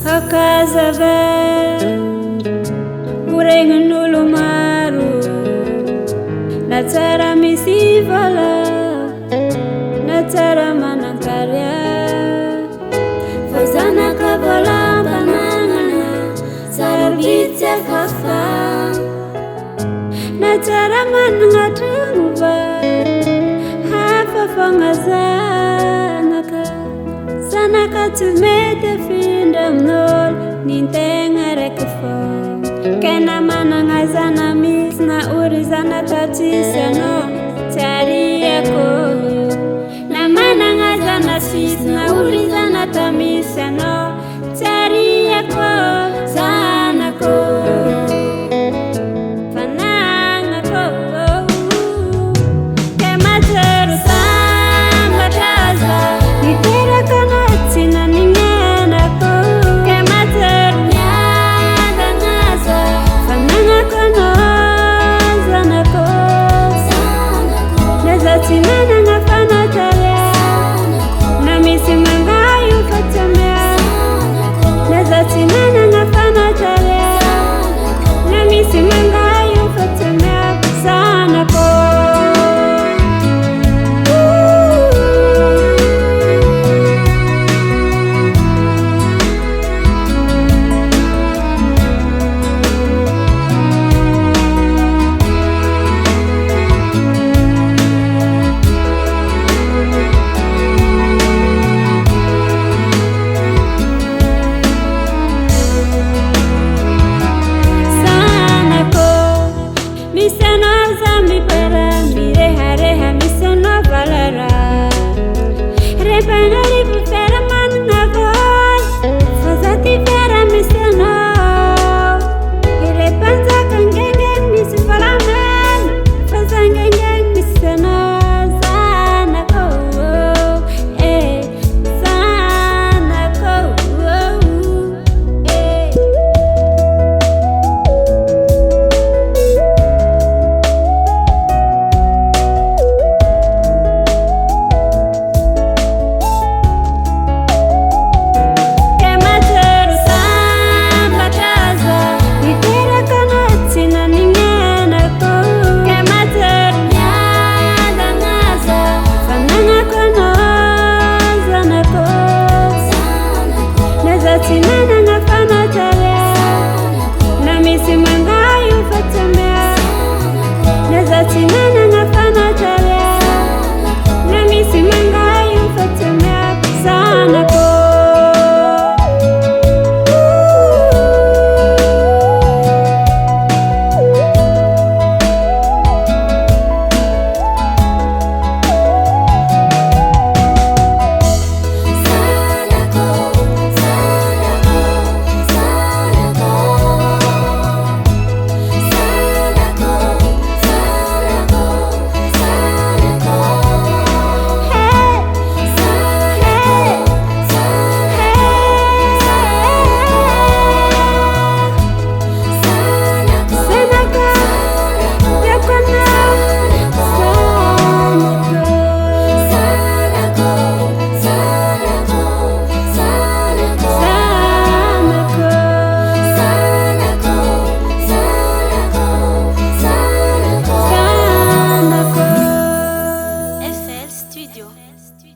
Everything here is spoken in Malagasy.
Hakazava voregnan'olo maro na tsara misy vala na tsara manan-karya fa zanaka valam-pananana tsara vitsy afafa na tsara manana trano va hafafagna zanaka tsy mety afindra amin'olo nintegna raiky fô kena manana zana misy na ory zana tatsisy anao tsy ariako na manana zana sisy na ory zana tamisy anao tsy ariako